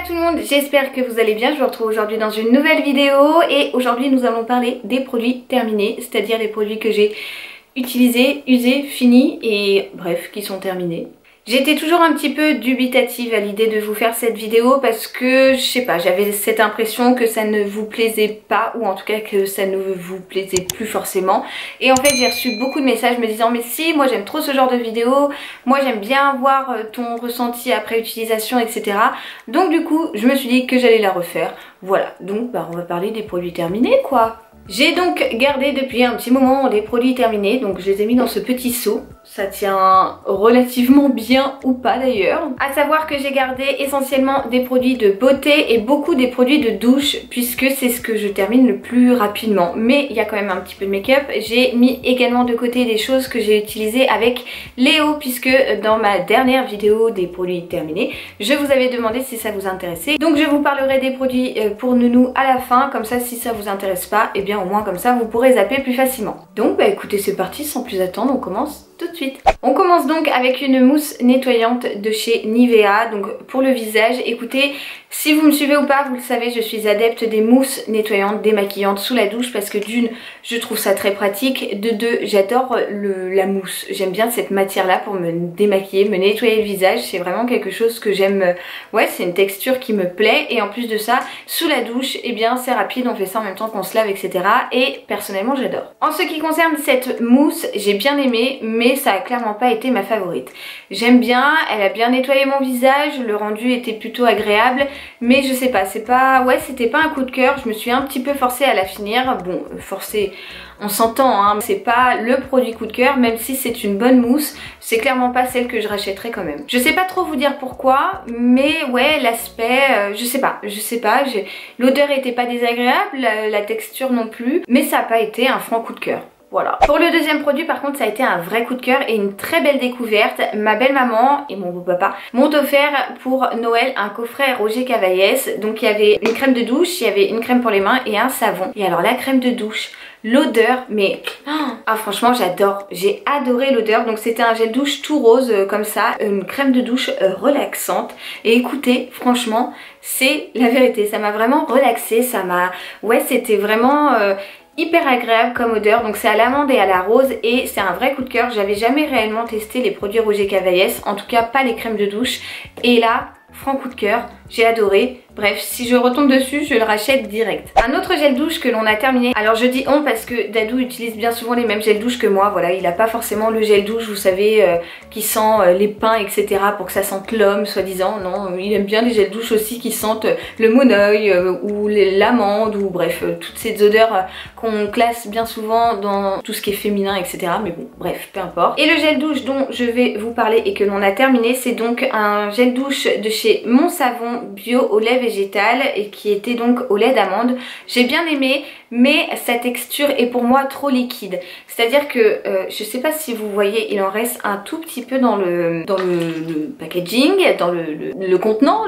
tout le monde, j'espère que vous allez bien. Je vous retrouve aujourd'hui dans une nouvelle vidéo et aujourd'hui nous allons parler des produits terminés, c'est-à-dire des produits que j'ai utilisés, usés, finis et bref, qui sont terminés. J'étais toujours un petit peu dubitative à l'idée de vous faire cette vidéo parce que, je sais pas, j'avais cette impression que ça ne vous plaisait pas ou en tout cas que ça ne vous plaisait plus forcément. Et en fait j'ai reçu beaucoup de messages me disant mais si, moi j'aime trop ce genre de vidéo, moi j'aime bien voir ton ressenti après utilisation, etc. Donc du coup je me suis dit que j'allais la refaire. Voilà, donc on va parler des produits terminés quoi. J'ai donc gardé depuis un petit moment les produits terminés, donc je les ai mis dans ce petit seau. Ça tient relativement bien ou pas d'ailleurs. À savoir que j'ai gardé essentiellement des produits de beauté et beaucoup des produits de douche puisque c'est ce que je termine le plus rapidement. Mais il y a quand même un petit peu de make-up. J'ai mis également de côté des choses que j'ai utilisées avec Léo puisque dans ma dernière vidéo des produits terminés, je vous avais demandé si ça vous intéressait. Donc je vous parlerai des produits pour Nounou à la fin, comme ça si ça vous intéresse pas, et bien au moins comme ça vous pourrez zapper plus facilement. Donc écoutez, c'est parti, sans plus attendre, on commence tout de suite. On commence donc avec une mousse nettoyante de chez Nivea, donc pour le visage. Écoutez, si vous me suivez ou pas, vous le savez, je suis adepte des mousses nettoyantes, démaquillantes sous la douche parce que d'une, je trouve ça très pratique, de deux, j'adore la mousse. J'aime bien cette matière là pour me démaquiller, me nettoyer le visage, c'est vraiment quelque chose que j'aime. Ouais, c'est une texture qui me plaît et en plus de ça, sous la douche, eh bien c'est rapide, on fait ça en même temps qu'on se lave, etc. Et personnellement j'adore. En ce qui concerne cette mousse, j'ai bien aimé, mais ça a clairement pas été ma favorite. J'aime bien, elle a bien nettoyé mon visage, le rendu était plutôt agréable, mais je sais pas, c'est pas, ouais, c'était pas un coup de cœur. Je me suis un petit peu forcée à la finir. Bon, forcée, on s'entend, hein, c'est pas le produit coup de cœur, même si c'est une bonne mousse, c'est clairement pas celle que je rachèterais quand même. Je sais pas trop vous dire pourquoi, mais ouais, l'aspect, je sais pas, l'odeur était pas désagréable, la texture non plus, mais ça a pas été un franc coup de cœur. Voilà. Pour le deuxième produit par contre ça a été un vrai coup de cœur et une très belle découverte. Ma belle maman et mon beau papa m'ont offert pour Noël un coffret Roger Cavaillès. Donc il y avait une crème de douche, il y avait une crème pour les mains et un savon. Et alors la crème de douche, l'odeur, mais franchement j'adore, j'ai adoré l'odeur. Donc c'était un gel douche tout rose comme ça, une crème de douche relaxante. Et écoutez, franchement c'est la vérité, ça m'a vraiment relaxée, ça m'a, ouais, c'était vraiment hyper agréable comme odeur. Donc c'est à l'amande et à la rose et c'est un vrai coup de cœur. J'avais jamais réellement testé les produits Roger Cavaillès, en tout cas pas les crèmes de douche, et là franc coup de cœur, j'ai adoré. Bref, si je retombe dessus, je le rachète direct. Un autre gel douche que l'on a terminé. Alors je dis on parce que Dadou utilise bien souvent les mêmes gels douche que moi. Voilà, il a pas forcément le gel douche, vous savez, qui sent les pins, etc. pour que ça sente l'homme, soi-disant. Non, il aime bien les gels douche aussi qui sentent le monoeil ou l'amande ou bref, toutes ces odeurs qu'on classe bien souvent dans tout ce qui est féminin, etc. Mais bon, bref, peu importe. Et le gel douche dont je vais vous parler et que l'on a terminé, c'est donc un gel douche de chez Mon Savon bio au lait végétal et qui était donc au lait d'amande. J'ai bien aimé, mais sa texture est pour moi trop liquide. C'est-à-dire que je sais pas si vous voyez, il en reste un tout petit peu dans le packaging, dans le contenant,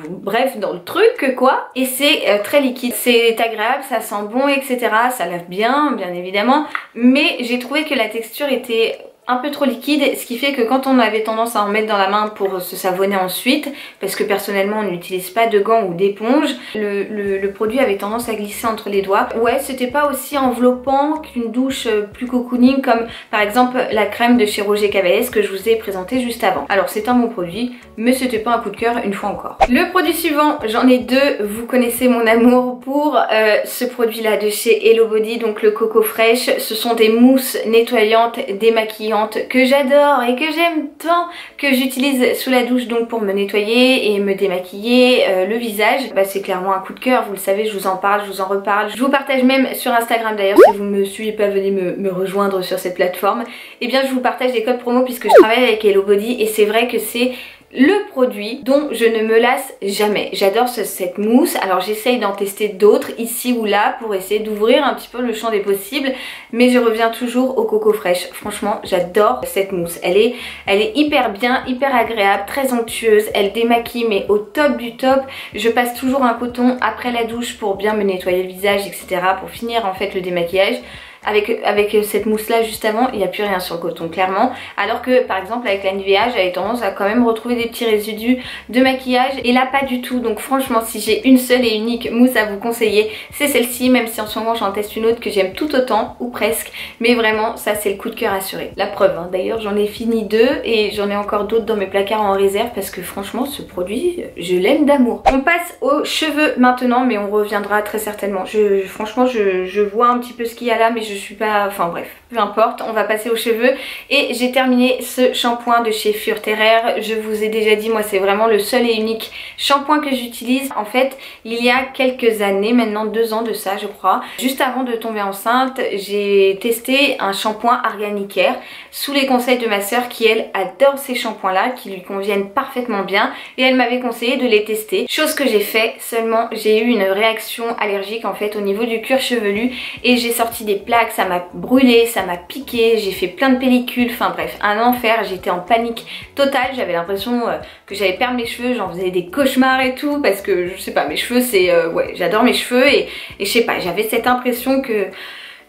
bref, dans le truc quoi. Et c'est très liquide. C'est agréable, ça sent bon, etc. Ça lave bien, bien évidemment. Mais j'ai trouvé que la texture était un peu trop liquide, ce qui fait que quand on avait tendance à en mettre dans la main pour se savonner ensuite, parce que personnellement on n'utilise pas de gants ou d'éponge, le produit avait tendance à glisser entre les doigts. Ouais, c'était pas aussi enveloppant qu'une douche plus cocooning comme par exemple la crème de chez Roger Cavaillès que je vous ai présenté juste avant. Alors c'est un bon produit, mais c'était pas un coup de cœur une fois encore. Le produit suivant, j'en ai deux, vous connaissez mon amour pour ce produit là de chez Hello Body, donc le Coco Fresh. Ce sont des mousses nettoyantes, démaquillantes que j'adore et que j'aime tant, que j'utilise sous la douche donc pour me nettoyer et me démaquiller le visage. C'est clairement un coup de cœur, vous le savez, je vous en parle, je vous en reparle, je vous partage même sur Instagram d'ailleurs. Si vous me suivez pas, venez me rejoindre sur cette plateforme. Et bien je vous partage des codes promo puisque je travaille avec Hello Body et c'est vrai que c'est le produit dont je ne me lasse jamais. J'adore cette mousse, alors j'essaye d'en tester d'autres ici ou là pour essayer d'ouvrir un petit peu le champ des possibles, mais je reviens toujours au Coco Fresh. Franchement j'adore cette mousse, elle est hyper bien, hyper agréable, très onctueuse, elle démaquille mais au top du top. Je passe toujours un coton après la douche pour bien me nettoyer le visage, etc. pour finir en fait le démaquillage. avec cette mousse là juste avant, il n'y a plus rien sur le coton clairement, alors que par exemple avec la Nivea j'avais tendance à quand même retrouver des petits résidus de maquillage et là pas du tout. Donc franchement si j'ai une seule et unique mousse à vous conseiller, c'est celle-ci, même si en ce moment j'en teste une autre que j'aime tout autant ou presque, mais vraiment ça c'est le coup de cœur assuré. La preuve hein. D'ailleurs j'en ai fini 2 et j'en ai encore d'autres dans mes placards en réserve parce que franchement ce produit je l'aime d'amour. On passe aux cheveux maintenant, mais on reviendra très certainement. Franchement je vois un petit peu ce qu'il y a là, mais je suis pas, enfin bref, peu importe, on va passer aux cheveux. Et j'ai terminé ce shampoing de chez Furterer. Je vous ai déjà dit, moi c'est vraiment le seul et unique shampoing que j'utilise. En fait il y a quelques années, maintenant 2 ans de ça je crois, juste avant de tomber enceinte, j'ai testé un shampoing Arganicare sous les conseils de ma soeur qui elle adore ces shampoings là, qui lui conviennent parfaitement bien, et elle m'avait conseillé de les tester, chose que j'ai fait. Seulement j'ai eu une réaction allergique en fait au niveau du cuir chevelu et j'ai sorti des plaques, ça m'a brûlé, ça m'a piqué, j'ai fait plein de pellicules, enfin bref un enfer. J'étais en panique totale, j'avais l'impression que j'allais perdre mes cheveux, j'en faisais des cauchemars et tout parce que je sais pas, mes cheveux c'est ouais, j'adore mes cheveux et je sais pas, j'avais cette impression que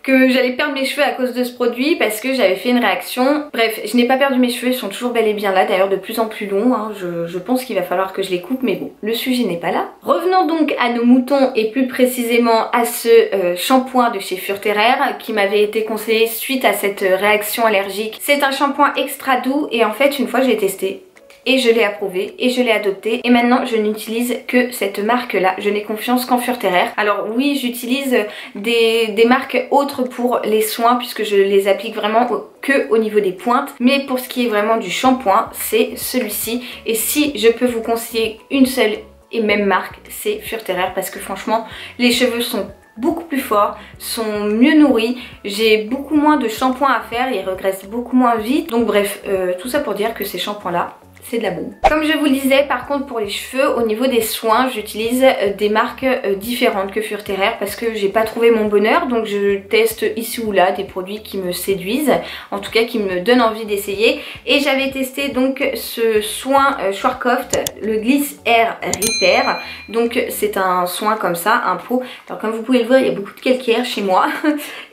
j'allais perdre mes cheveux à cause de ce produit parce que j'avais fait une réaction. Bref, je n'ai pas perdu mes cheveux, ils sont toujours bel et bien là, d'ailleurs de plus en plus longs, hein. Je pense qu'il va falloir que je les coupe, mais bon, le sujet n'est pas là. Revenons donc à nos moutons et plus précisément à ce shampoing de chez Furterer qui m'avait été conseillé suite à cette réaction allergique. C'est un shampoing extra doux et en fait une fois je l'ai testé et je l'ai approuvé et je l'ai adopté et maintenant je n'utilise que cette marque là, je n'ai confiance qu'en Furterer. Alors oui, j'utilise des marques autres pour les soins puisque je les applique vraiment que au niveau des pointes, mais pour ce qui est vraiment du shampoing c'est celui-ci, et si je peux vous conseiller une seule et même marque, c'est Furterer parce que franchement les cheveux sont beaucoup plus forts, sont mieux nourris, j'ai beaucoup moins de shampoing à faire, ils regressent beaucoup moins vite. Donc bref, tout ça pour dire que ces shampoings là c'est de la bombe. Comme je vous le disais, par contre pour les cheveux, au niveau des soins, j'utilise des marques différentes que Furterer parce que j'ai pas trouvé mon bonheur, donc je teste ici ou là des produits qui me séduisent, en tout cas qui me donnent envie d'essayer. Et j'avais testé donc ce soin Schwarzkopf, le Gliss Air Repair. Donc c'est un soin comme ça, un pot. Alors comme vous pouvez le voir, il y a beaucoup de calcaire chez moi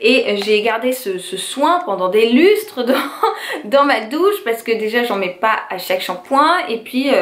et j'ai gardé ce soin pendant des lustres dans ma douche parce que déjà j'en mets pas à chaque shampoing. Et puis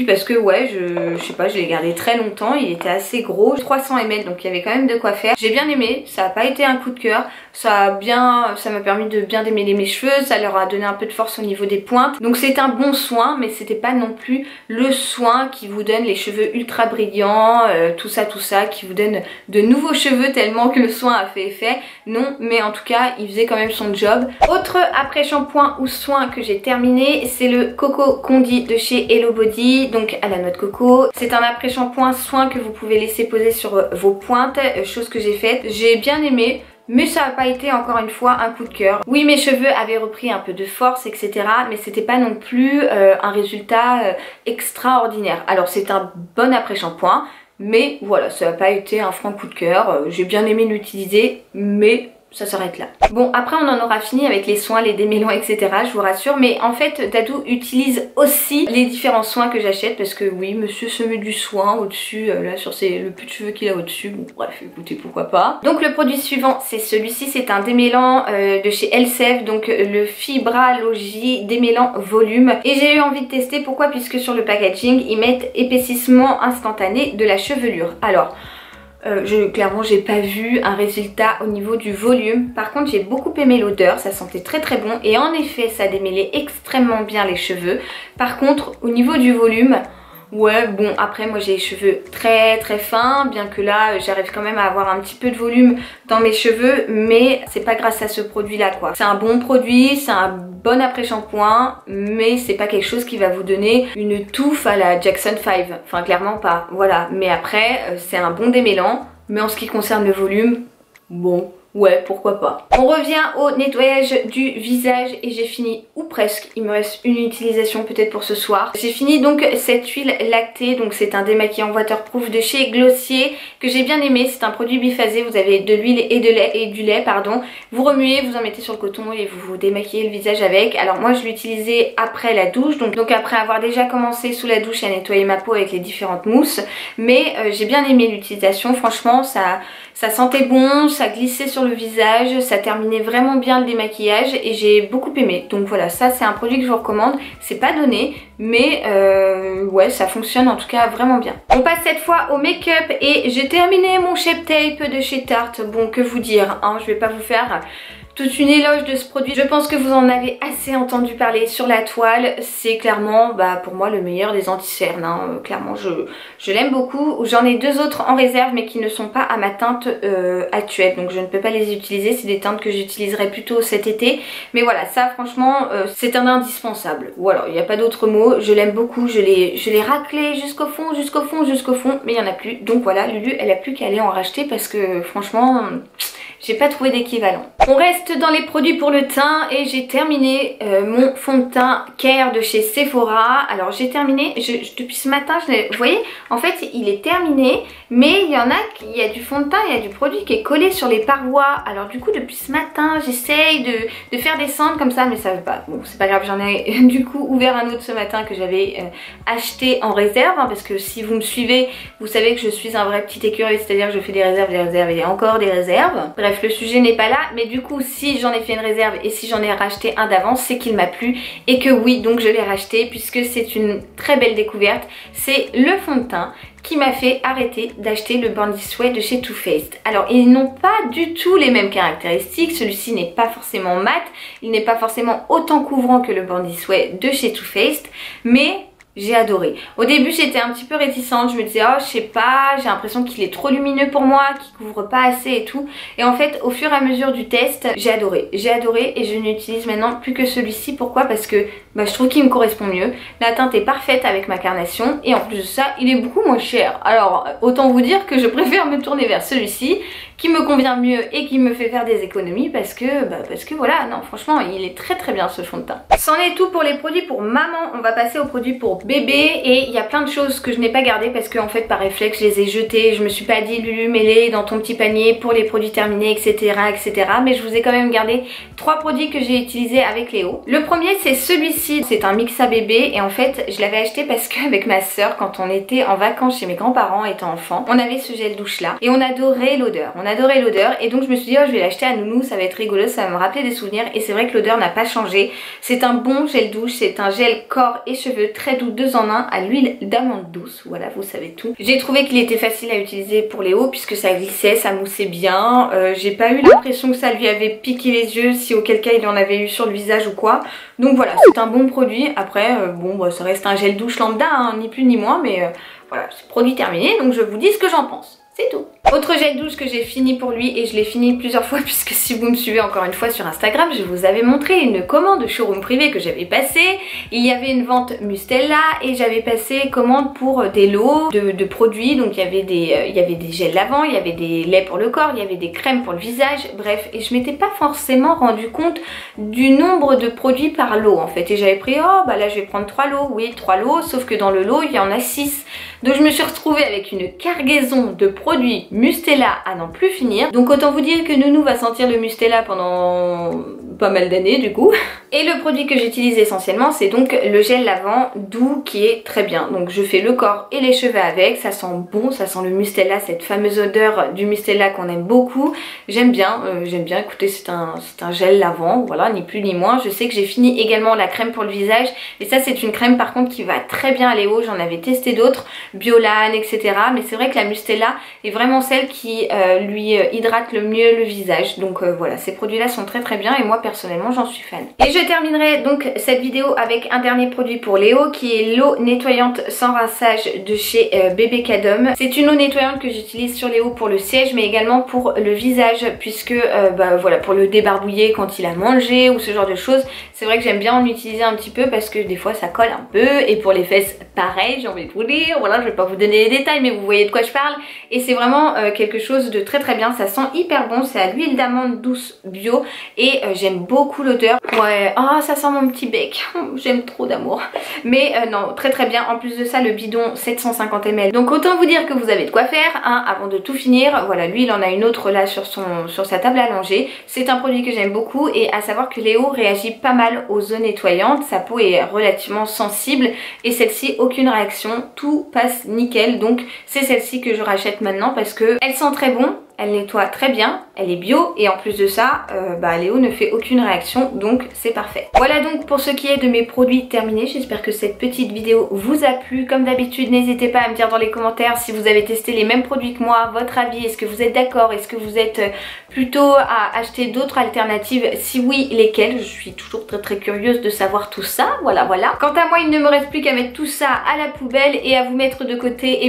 parce que ouais, je sais pas, je l'ai gardé très longtemps, il était assez gros, 300 ml, donc il y avait quand même de quoi faire. J'ai bien aimé, ça n'a pas été un coup de cœur, ça m'a permis de bien démêler mes cheveux, ça leur a donné un peu de force au niveau des pointes. Donc c'est un bon soin, mais c'était pas non plus le soin qui vous donne les cheveux ultra brillants, tout ça, qui vous donne de nouveaux cheveux tellement que le soin a fait effet. Non, mais en tout cas, il faisait quand même son job. Autre après shampoing ou soin que j'ai terminé, c'est le Coco Condi de chez Hello Body, donc à la noix de coco. C'est un après shampoing soin que vous pouvez laisser poser sur vos pointes, chose que j'ai faite. J'ai bien aimé, mais ça n'a pas été encore une fois un coup de cœur. Oui, mes cheveux avaient repris un peu de force, etc. Mais c'était pas non plus un résultat extraordinaire. Alors c'est un bon après shampoing, mais voilà, ça n'a pas été un franc coup de cœur. J'ai bien aimé l'utiliser, mais ça s'arrête là. Bon, après on en aura fini avec les soins, les démêlants, etc. je vous rassure. Mais en fait Dadou utilise aussi les différents soins que j'achète parce que oui, monsieur se met du soin au-dessus, là sur le peu de cheveux qu'il a au-dessus. Bon bref, écoutez, pourquoi pas. Donc le produit suivant c'est celui-ci, c'est un démêlant de chez Elseve, donc le Fibralogy démêlant volume. Et j'ai eu envie de tester, pourquoi? Puisque sur le packaging ils mettent épaississement instantané de la chevelure. Alors clairement j'ai pas vu un résultat au niveau du volume. Par contre j'ai beaucoup aimé l'odeur, ça sentait très très bon et en effet ça démêlait extrêmement bien les cheveux. Par contre au niveau du volume, ouais bon, après moi j'ai les cheveux très très fins, bien que là j'arrive quand même à avoir un petit peu de volume dans mes cheveux, mais c'est pas grâce à ce produit là quoi. C'est un bon produit, c'est un bon après shampoing, mais c'est pas quelque chose qui va vous donner une touffe à la Jackson 5, enfin clairement pas, voilà. Mais après c'est un bon démêlant, mais en ce qui concerne le volume, bon, ouais, pourquoi pas. On revient au nettoyage du visage et j'ai fini, ou presque, il me reste une utilisation peut-être pour ce soir. J'ai fini donc cette huile lactée, donc c'est un démaquillant waterproof de chez Glossier que j'ai bien aimé. C'est un produit biphasé, vous avez de l'huile et du lait, pardon. Vous remuez, vous en mettez sur le coton et vous vous démaquillez le visage avec. Alors moi je l'ai utilisé après la douche, donc après avoir déjà commencé sous la douche à nettoyer ma peau avec les différentes mousses. Mais j'ai bien aimé l'utilisation, franchement ça sentait bon, ça glissait sur sur le visage, ça terminait vraiment bien le démaquillage et j'ai beaucoup aimé. Donc voilà, ça c'est un produit que je vous recommande. C'est pas donné, mais ouais, ça fonctionne en tout cas vraiment bien. On passe cette fois au make-up et j'ai terminé mon Shape Tape de chez Tarte. Bon, que vous dire, hein, je vais pas vous faire toute une éloge de ce produit. Je pense que vous en avez assez entendu parler sur la toile. C'est clairement, pour moi, le meilleur des anti-cernes. Hein. Clairement, je l'aime beaucoup. J'en ai deux autres en réserve, mais qui ne sont pas à ma teinte actuelle. Donc je ne peux pas les utiliser. C'est des teintes que j'utiliserai plutôt cet été. Mais voilà, ça, franchement, c'est un indispensable. Voilà, il n'y a pas d'autre mot. Je l'aime beaucoup. Je l'ai raclé jusqu'au fond, jusqu'au fond, jusqu'au fond. Mais il n'y en a plus. Donc voilà, Lulu, elle a plus qu'à aller en racheter parce que, franchement... j'ai pas trouvé d'équivalent. On reste dans les produits pour le teint et j'ai terminé mon fond de teint Care de chez Sephora. Alors j'ai terminé, depuis ce matin, vous voyez, en fait il est terminé, mais il y en a, il y a du fond de teint, il y a du produit qui est collé sur les parois. Alors du coup depuis ce matin j'essaye de faire descendre comme ça, mais ça veut pas. Bon, c'est pas grave, j'en ai du coup ouvert un autre ce matin que j'avais acheté en réserve, hein, parce que si vous me suivez, vous savez que je suis un vrai petit écureuil, c'est-à-dire que je fais des réserves et encore des réserves. Bref, le sujet n'est pas là, mais du coup si j'en ai fait une réserve et si j'en ai racheté un d'avance, c'est qu'il m'a plu et que oui, donc je l'ai racheté puisque c'est une très belle découverte. C'est le fond de teint qui m'a fait arrêter d'acheter le Born This Way de chez Too Faced. Alors ils n'ont pas du tout les mêmes caractéristiques, celui-ci n'est pas forcément mat, il n'est pas forcément autant couvrant que le Born This Way de chez Too Faced, mais j'ai adoré. Au début j'étais un petit peu réticente, je me disais oh je sais pas, j'ai l'impression qu'il est trop lumineux pour moi, qu'il couvre pas assez et tout. Et en fait au fur et à mesure du test, j'ai adoré et je n'utilise maintenant plus que celui-ci. Pourquoi? Parce que je trouve qu'il me correspond mieux. La teinte est parfaite avec ma carnation et en plus de ça il est beaucoup moins cher. Alors autant vous dire que je préfère me tourner vers celui-ci qui me convient mieux et qui me fait faire des économies parce que voilà, non franchement il est très très bien ce fond de teint. C'en est tout pour les produits pour maman. On va passer aux produits pour bébé et il y a plein de choses que je n'ai pas gardées parce que en fait par réflexe je les ai jetées. Je me suis pas dit Lulu mets-les dans ton petit panier pour les produits terminés etc, mais je vous ai quand même gardé 3 produits que j'ai utilisés avec Léo. Le premier c'est celui-ci, c'est un mix à bébé et en fait je l'avais acheté parce qu'avec ma soeur quand on était en vacances chez mes grands-parents étant enfant, on avait ce gel douche là et on adorait l'odeur. Et donc je me suis dit oh je vais l'acheter à Nounou, ça va être rigolo, ça va me rappeler des souvenirs et c'est vrai que l'odeur n'a pas changé. C'est un bon gel douche, c'est un gel corps et cheveux très doux 2 en 1 à l'huile d'amande douce, voilà vous savez tout. J'ai trouvé qu'il était facile à utiliser pour Léo puisque ça glissait, ça moussait bien, j'ai pas eu l'impression que ça lui avait piqué les yeux si auquel cas il en avait eu sur le visage ou quoi. Donc voilà, c'est un bon produit. Après ça reste un gel douche lambda, hein, ni plus ni moins, mais voilà, c'est produit terminé donc je vous dis ce que j'en pense. C'est tout. Autre gel douche que j'ai fini pour lui et je l'ai fini plusieurs fois puisque si vous me suivez encore une fois sur Instagram, je vous avais montré une commande showroom privé que j'avais passée. Il y avait une vente Mustela et j'avais passé commande pour des lots de produits. Donc il y avait des gels lavants, il y avait des laits pour le corps, il y avait des crèmes pour le visage, bref. Et je m'étais pas forcément rendu compte du nombre de produits par lot en fait. Et j'avais pris oh là je vais prendre 3 lots, oui 3 lots, sauf que dans le lot il y en a 6. Donc je me suis retrouvée avec une cargaison de produits Mustela à n'en plus finir. Donc autant vous dire que Nounou va sentir le Mustela pendant pas mal d'années du coup. Et le produit que j'utilise essentiellement c'est donc le gel lavant doux qui est très bien. Donc je fais le corps et les cheveux avec, ça sent bon, ça sent le Mustela, cette fameuse odeur du Mustela qu'on aime beaucoup. J'aime bien, écoutez c'est un gel lavant, voilà ni plus ni moins. Je sais que j'ai fini également la crème pour le visage et ça c'est une crème par contre qui va très bien à Léo, j'en avais testé d'autres, Biolan etc. Mais c'est vrai que la Mustela est vraiment celle qui lui hydrate le mieux le visage. Donc voilà, ces produits là sont très très bien et moi personnellement j'en suis fan. Et je terminerai donc cette vidéo avec un dernier produit pour Léo qui est l'eau nettoyante sans rinçage de chez Bébé Cadom. C'est une eau nettoyante que j'utilise sur Léo pour le siège mais également pour le visage puisque voilà, pour le débarbouiller quand il a mangé ou ce genre de choses. C'est vrai que j'aime bien en utiliser un petit peu parce que des fois ça colle un peu et pour les fesses pareil, j'ai envie de vous dire, voilà je vais pas vous donner les détails mais vous voyez de quoi je parle et c'est vraiment quelque chose de très très bien, ça sent hyper bon, c'est à l'huile d'amande douce bio et j'aime beaucoup l'odeur. Ouais, oh ça sent mon petit bec, j'aime trop d'amour. Mais non, très très bien, en plus de ça le bidon 750 ml. Donc autant vous dire que vous avez de quoi faire hein, avant de tout finir. Voilà, lui il en a une autre là sur sa table à langer. C'est un produit que j'aime beaucoup et à savoir que Léo réagit pas mal aux eaux nettoyantes, sa peau est relativement sensible et celle-ci aucune réaction, tout passe nickel. Donc c'est celle-ci que je rachète maintenant parce que elle sent très bon elle nettoie très bien, elle est bio et en plus de ça, Léo ne fait aucune réaction donc c'est parfait. Voilà donc pour ce qui est de mes produits terminés, j'espère que cette petite vidéo vous a plu. Comme d'habitude, n'hésitez pas à me dire dans les commentaires si vous avez testé les mêmes produits que moi, votre avis, est-ce que vous êtes d'accord, est-ce que vous êtes plutôt à acheter d'autres alternatives, si oui lesquelles, je suis toujours très curieuse de savoir tout ça, voilà. Quant à moi, il ne me reste plus qu'à mettre tout ça à la poubelle et à vous mettre de côté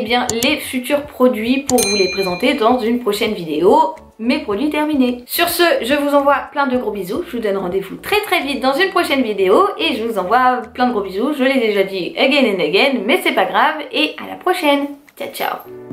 les futurs produits pour vous les présenter dans une prochaine vidéo. Mes produits terminés. Sur ce, je vous envoie plein de gros bisous. Je vous donne rendez-vous très vite dans une prochaine vidéo et je vous envoie plein de gros bisous. Je l'ai déjà dit again and again, mais c'est pas grave et à la prochaine. Ciao ciao.